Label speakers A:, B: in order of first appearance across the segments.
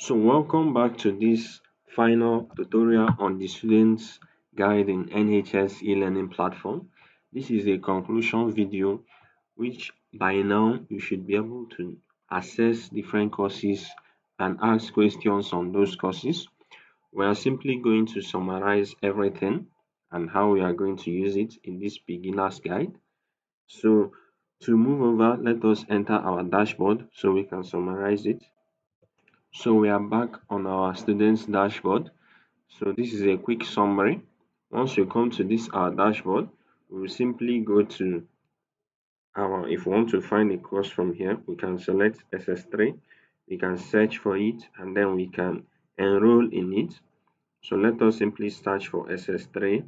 A: So welcome back to this final tutorial on the student's guide in NHS e-learning platform. This is a conclusion video which by now you should be able to access different courses and ask questions on those courses. We are simply going to summarize everything and how we are going to use it in this beginner's guide. So to move over, let us enter our dashboard so we can summarize it. So we are back on our students dashboard. So this is a quick summary. Once you come to this our dashboard, we will simply go to if we want to find a course from here, we can select SS3, we can search for it, and then we can enroll in it. So let us simply search for SS3.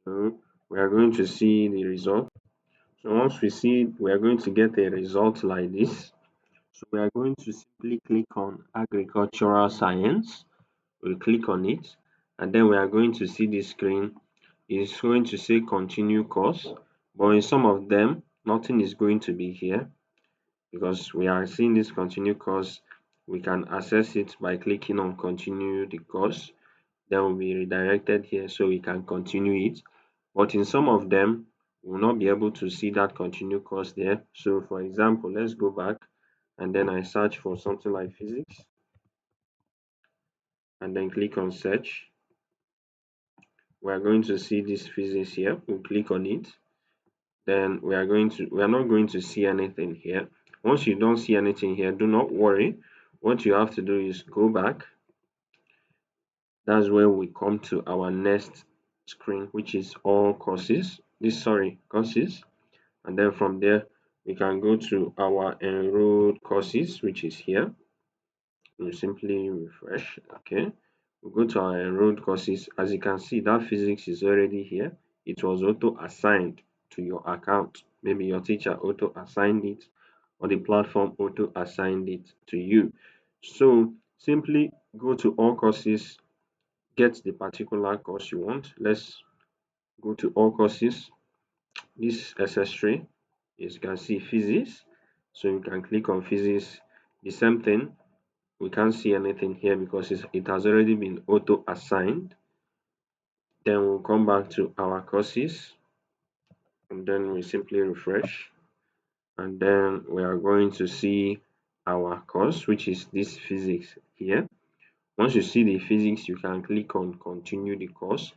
A: So we are going to see the result. So once we see it, we are going to get a result like this. So we are going to simply click on agricultural science. We'll click on it, and then we are going to see the screen. It's going to say continue course, but in some of them nothing is going to be here because we are seeing this continue course. We can access it by clicking on continue the course, then we'll be redirected here so we can continue it. But in some of them we'll not be able to see that continue course there. So for example, let's go back and then I search for something like physics and then click on search. We are going to see this physics here. We'll click on it. Then we are not going to see anything here. Once you don't see anything here, do not worry. What you have to do is go back. That's where we come to our next screen, which is all courses. Courses. And then from there, we can go to our enrolled courses, which is here. We simply refresh. Okay, we go to our enrolled courses. As you can see, that physics is already here. It was auto assigned to your account. Maybe your teacher auto assigned it or the platform auto assigned it to you. So simply go to all courses, get the particular course you want. Let's go to all courses. This SS3 is, you can see physics. So you can click on physics. The same thing, we can't see anything here because it has already been auto assigned. Then we'll come back to our courses and then we simply refresh, and then we are going to see our course, which is this physics here. Once you see the physics, you can click on continue the course.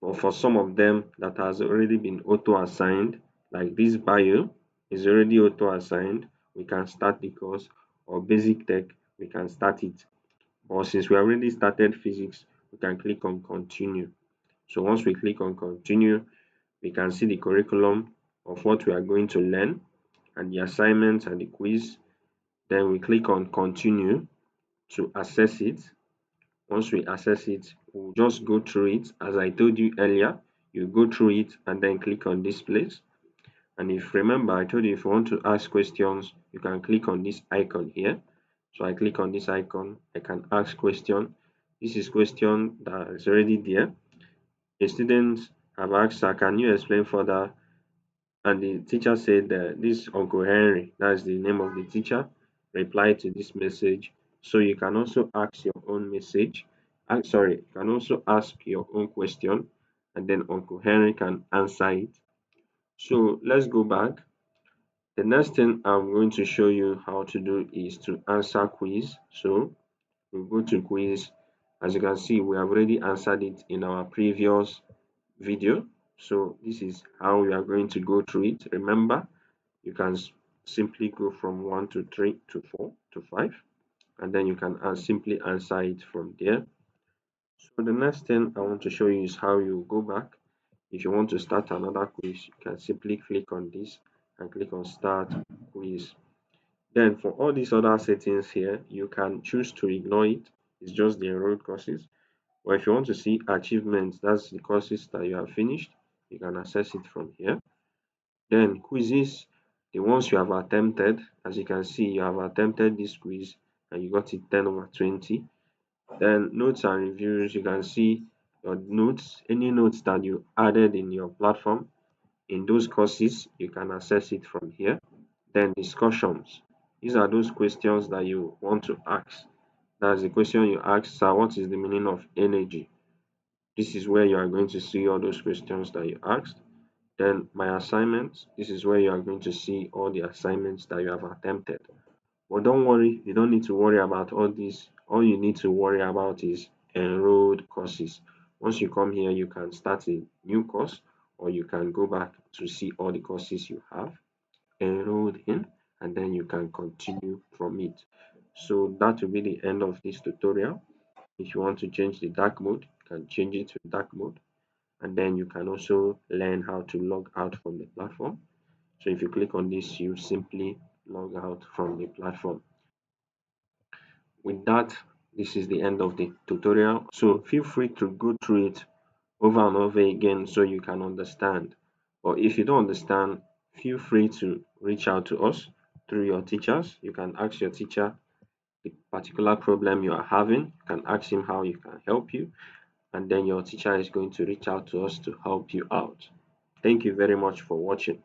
A: But for some of them that has already been auto assigned, like this bio is already auto assigned, we can start the course, or basic tech, we can start it. But since we already started physics, we can click on continue. So once we click on continue, we can see the curriculum of what we are going to learn and the assignments and the quiz. Then we click on continue to access it. Once we access it, we'll just go through it. As I told you earlier, you go through it and then click on this place. And if remember, I told you if you want to ask questions, you can click on this icon here. So I click on this icon, I can ask question. This is question that is already there. A student have asked her, can you explain further? And the teacher said that this Uncle Henry, that's the name of the teacher, replied to this message. So you can also ask your own message. You can also ask your own question, and then Uncle Henry can answer it. So let's go back. The next thing I'm going to show you how to do is to answer quiz. So we go to quiz. As you can see, we have already answered it in our previous video. So this is how we are going to go through it. Remember, you can simply go from 1 to 3 to 4 to 5, and then you can simply answer it from there. So the next thing I want to show you is how you go back. If you want to start another quiz, you can simply click on this and click on start quiz. Then for all these other settings here, you can choose to ignore it. It's just the enrolled courses. Or if you want to see achievements, that's the courses that you have finished, you can access it from here. Then quizzes, the ones you have attempted. As you can see, you have attempted this quiz and you got it 10 over 20. Then notes and reviews, you can see your notes, any notes that you added in your platform in those courses, you can access it from here. Then discussions, these are those questions that you want to ask That's the question you ask, sir, what is the meaning of energy? This is where you are going to see all those questions that you asked. Then my assignments, this is where you are going to see all the assignments that you have attempted. But don't worry, you don't need to worry about all this. All you need to worry about is enrolled courses. Once you come here, you can start a new course or you can go back to see all the courses you have enrolled in, and then you can continue from it. So that will be the end of this tutorial. If you want to change the dark mode, you can change it to dark mode, and then you can also learn how to log out from the platform. So if you click on this, you simply log out from the platform. With that, this is the end of the tutorial. So feel free to go through it over and over again so you can understand. Or if you don't understand, feel free to reach out to us through your teachers. You can ask your teacher the particular problem you are having. You can ask him how he can help you, and then your teacher is going to reach out to us to help you out. Thank you very much for watching.